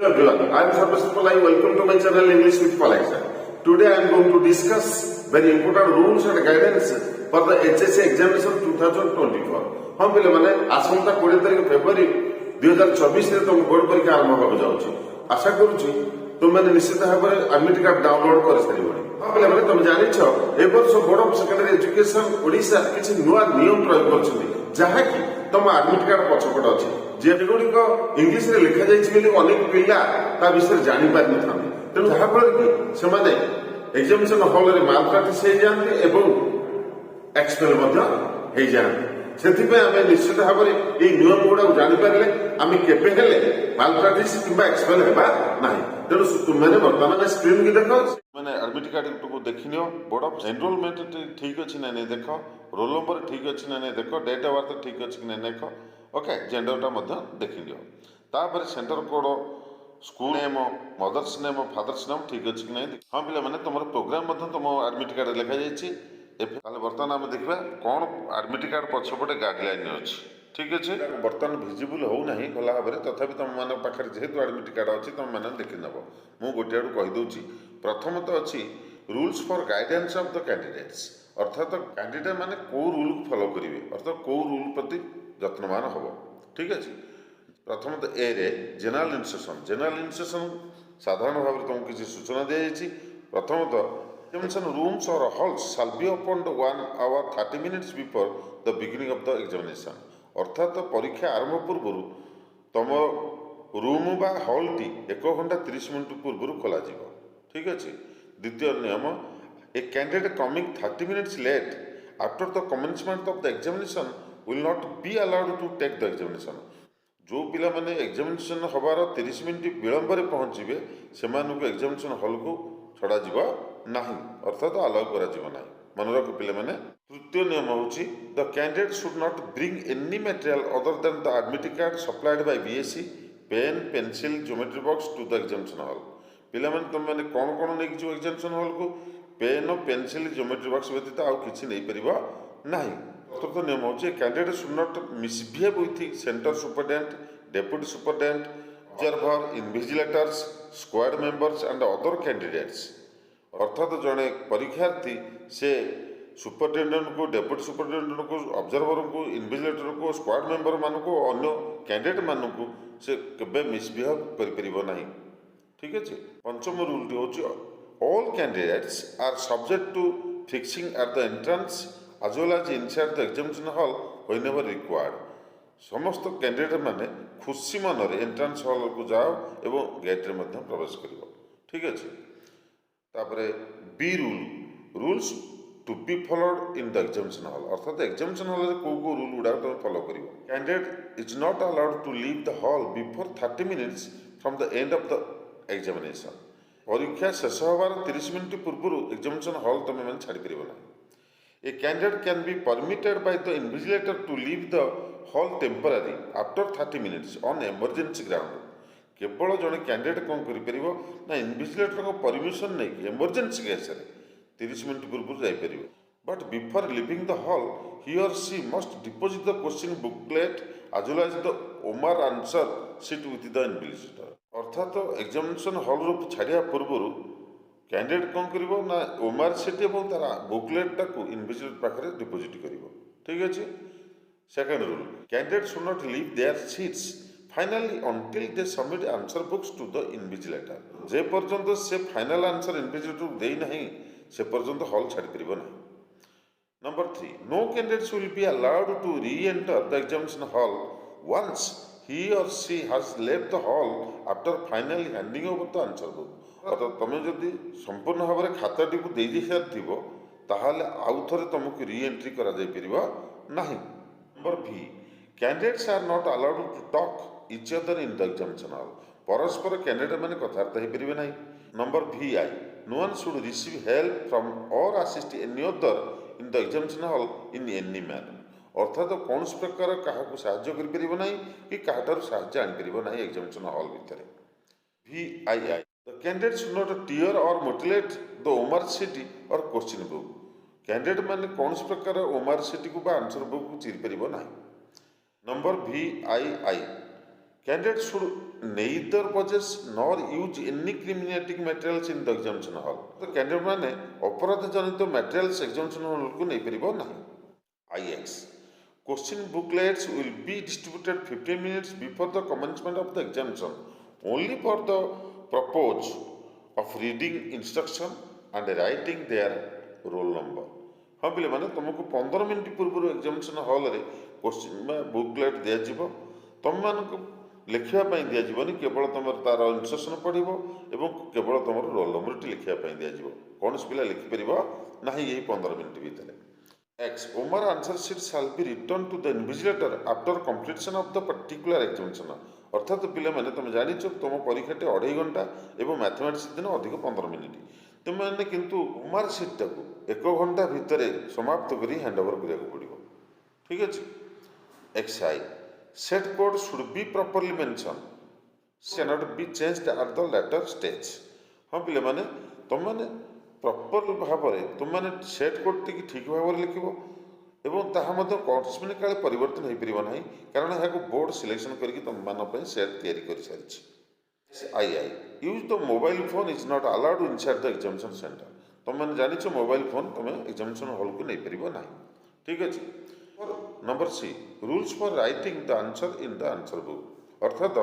Hello everyone, I am Sarvaswat Palai. Welcome to my channel English with Palai sir. Today I am going to discuss very important rules and guidance for the HSC examination 2024. हम पिले माने आसंता 20 तारिख February 2024 रे तुम board परीक्षा आरंभ होबा जाउची। आशा करूची तुम माने निश्चित भाबरे एडमिट कार्ड डाउनलोड कर सारिबोनी। हम पिले माने तुम जानि छ ए वर्ष board of secondary education Odisha किछि नुवा नियम प्रयोग करछथि जहा कि तुम एडमिट कार्ड पछपट अछि जेगुड़िक इंग्लीश रे लिखा जाइए अनेक पिला ता विषय जानी पारि न तेणु जहाँफल कि से एग्जामिनेशन हल में माल प्राक्टिस हो जाते एक्सपेल से निश्चित भाव में ये नियम गुड़ा जापर आम के माल प्राक्टिस कि एक्सपेल होगा ना तेणु तुम्हें बर्तमान स्क्रीन की देख मैंने एडमिट कार्ड को देख नि बोर्ड ऑफ एनरोलमेंट ठीक अच्छी ना नहीं देख रोल नंबर ठीक अच्छी ना नहीं देख डेट ऑफ बर्थ ठीक अच्छी ना देख ओके जेंडरटा देख निपर centre code school name mother's name father's name ठीक अच्छे कि नहीं हाँ पे तुम प्रोग्राम तुम एडमिट कार्ड लिखा जाए बर्तमान आम देखा कौन एडमिट कार्ड पछपटे गाइडलाइन अच्छी ठीक अच्छे बर्तमान भिजिबल होना गला भाव में तथापि तुम मान पाखे जेहेतु एडमिट कार्ड अच्छी तुम मैंने देखीनब मुझे गोटे आड़ कहीदे प्रथम तो अच्छी rules for guidance of the candidates अर्थात कैंडिडेट मैंने कौ रूल को फॉलो करेंगे अर्थात कौ रूल प्रति यत्नवान हम ठीक अच्छे प्रथम तो ए रे जेनरल इन्स्ट्रक्शन साधारण भाव में तुमको किसी सूचना दी जाइए प्रथम तो एग्जामिनेशन रूम्स और halls shall be open 1 hour 30 minutes before the beginning of the examination अर्थात परीक्षा आरंभ पूर्व तुम रूम बा हॉल टी 1 घंटा 30 मिनट पूर्व खोल ठीक अच्छे द्वितीय नियम a candidate coming 30 minutes late after the commencement of the examination will not be allowed to take the examination जो पिला माने एग्जामिनेशन हबार 30 मिनट विलंब पहुँचे से एग्जामिनेशन हॉल को छड़ा जीवा नहीं अर्थात अलाउ करा जीवा नहीं मन रख पिले माने तृतीय नियम होची the candidate should not bring any material other than the admit card supplied by BSC pen pencil geometry box to the examination hall पिला माने तुम माने कौन कौन नहीं जो एग्जामिनेशन हॉल को पेन पेंसिल ज्योमेट्री बॉक्स व्यतीत आउ किछि नहीं परिबा नहीं चतुर्थ नियम होची candidate should not misbehave with centre superintendent deputy superintendent observer invigilators squad members and other candidates अर्थात जड़े परीक्षार्थी से सुपरटेंडेंट को डेप्यूटी सुपरटेंडेंट को ऑब्जर्वर को इन्विजिलेटर को स्क्वाड मेंबर मान को अन्य कैंडिडेट मान को से केबे मिसबिहेव कर नहीं ठीक अच्छे पंचम रूल टी होची all candidates are subject to frisking at the entrance as well as inside the examination hall whenever required समस्त कैंडिडेट माने खुशी मन एंट्रांस हॉल को जाओ एवं गेट रे मध्य प्रवेश करिवो ठीक अच्छे तापरे B rules to be followed in the examination hall अर्थात एग्जामिनेशन हॉल रे को रूल गुडा तुम फॉलो करिवो candidate is not allowed to leave the hall before 30 minutes from the end of the examination परीक्षा शेष होबार 30 मिनट पूर्व एग्जामिनेशन हॉल तुम मैंने छाड़ी परिबो ना A candidate can be permitted by the invigilator to leave the hall temporarily after 30 minutes on emergency ground. केवल जड़े कैंडिडेट कौन कर ना इन्विजिलेटर को परमिशन नहीं एमरजेंसी केस 30 मिनट पूर्व जापर but before leaving the hall he or she must deposit the question booklet as well as the OMR answer sheet with the invigilator अर्थात एग्जामिनेशन हॉल रू छाड़िया पूर्व कैंडिडेट कौन करिवो ना ओमार सीट और तार बुकलेटा को इन्विजिलेटर पाखे डिपोजिट करिवो ठीक अच्छे second rule candidate should not leave their seats finally until they submit answer books to the invigilator जे पर्यंत से फाइनल आंसर इन्विजिलेटर दे नहीं से पर्यंत हॉल छाड़ी परिबो नहीं number 3 no candidates will be allowed to reenter the examination hall once he or she has left the hall after finally handing over the answer book अर्थात तुम जदि संपूर्ण भाव में खाताटी को दे सारी ताहले आउ थे तुमको री एंट्री करा जाय परिबा नहीं number B candidates are not allowed to talk each other in the examination hall परस्पर कैंडिडेट मैंने कथबार्ता हो पारे नहीं number B I no one should receive help from or assist any other in the examination hall in any manner अर्थात कौन प्रकार क्या साहाय्य कर ना कि क्या साहाय्य आनीपर ना एग्जामिनेशन हॉल भितर B I the candidate should not tear or mutilate the OMR सीटी और क्वेश्चन बुक कैंडिडेट मैंने कौन प्रकार ओमार सीटी को आंसर बुक को चिरी पार ना number B I Candidates should neither possess nor use any criminating materials in the examination hall. तो candidate माने अपराध जनित materials examination hall को नहीं परिबो नहीं. IX. Question booklets will be distributed 15 minutes before the commencement of the examination only for the purpose of reading instruction and writing their roll number. हाँ पिले माने तुमको 15 मिनट पूर्व एग्जामिनेशन हॉल रे question booklet दिया जिवो तुम मानको लिखिया पई दिया जिवोनी केवल तुमर तार इंस्ट्रक्शन पढ़िबो एवं केवल तुमर रोल नंबर टी लिखिया पई दिया जिवो कोन पिला लिखि परिबो नाही यही 15 मिनट भीतर. X. Omar answer sheet shall be returned to the invigilator after completion of the particular examination. अर्थात पिले माने तुम जानिछ तुम परीक्षाटे 2.5 घंटा एवं मैथमेटिक्स दिन अधिक 15 मिनिट तुम माने किंतु ओमार सीट टाको 1 घंटा भितर समाप्त करी हैंड ओवर करिया पड़िबो. ठीक अछि. XI. Set code should be properly mentioned, cannot be changed at the later stage. हाँ पिले माने तुम माने प्रॉपर भाव में तुम मैंने सेट कोड टी ठीक भाव में लिख एवं ताहा मध्य कौन काले परिवर्तन हो पार ना कारण यहाँ बोर्ड सिलेक्शन करके तुम मान सेट तैयारी कर सारी. I use the mobile phone is not allowed inside the examination centre. तुम मैंने जानिछ मोबाइल फोन तुम एग्जामिनेशन हॉल को नहीं पार ना. ठीक अच्छे. Number C. Rules for writing the answer in the answer book. अर्थात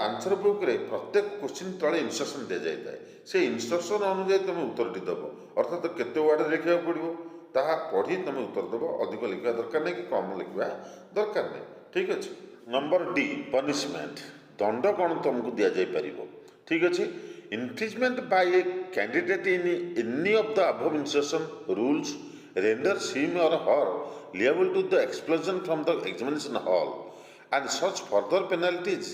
आंसर बुक रे प्रत्येक क्वेश्चन तले इंस्ट्रक्शन दि जाए से इंस्ट्रक्शन अनुसार तुम उत्तर दब अर्थात केते वर्ड लिखा पड़ो ताहा पढ़ी तुम उत्तर दब अधिक लिखा दरकार नहीं कि कम लिखा दरकार नहीं. ठीक अच्छे. Number D. पनिशमेंट. दंड कौन तुमको दि जापर. ठीक अच्छे. Infringement by a candidate in any of the above instruction rules renders him or her liable to the expulsion from the examination hall and such further penalties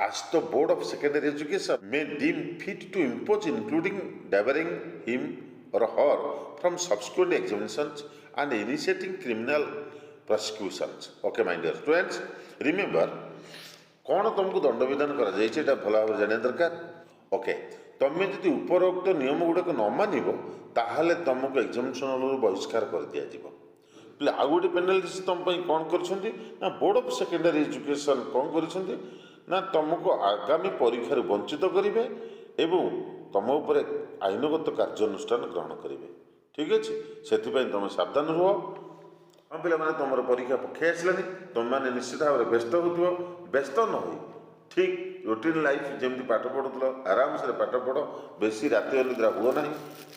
as the Board of Secondary Education may deem fit to impose, including debarring him or her from subsequent examinations and initiating criminal prosecutions. Okay, my dear students, remember कौन तुमको दंड विधान करा भल भाव जाना दरकार. Okay. तुम जब उपरोक्त नियम गुड़ाक न मान ताहले तुमको एग्जामिनेशन बहिष्कार कर दिया जिवो. प्ले आउ गोटे पेनाल्टी तुम कौन कर बोर्ड ऑफ सेकेंडरी एजुकेशन कौन कर तुमको आगामी परीक्षा वंचित करेंगे एवं तुम उपर आईनगत कार्यानुष्ठान ग्रहण करेंगे. ठीक अच्छे. से तुम सावधान रुह. हाँ पे तुम परीक्षा पक्षे आसलानी तुम मैंने निश्चित भाव में व्यस्त हो व्यस्त न हो ठीक रूटीन लाइफ जमी पाठ पढ़ुल आराम से पाठ पढ़ बेसी राति अनिद्रा हुआ ना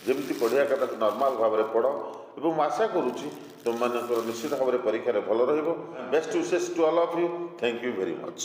जमी पढ़िया कथा नॉर्मल भाव में पढ़ और आशा करुच्ची तुम मान निश्चित भाव में परीक्षा भल best wishes to all of you. Thank you very much.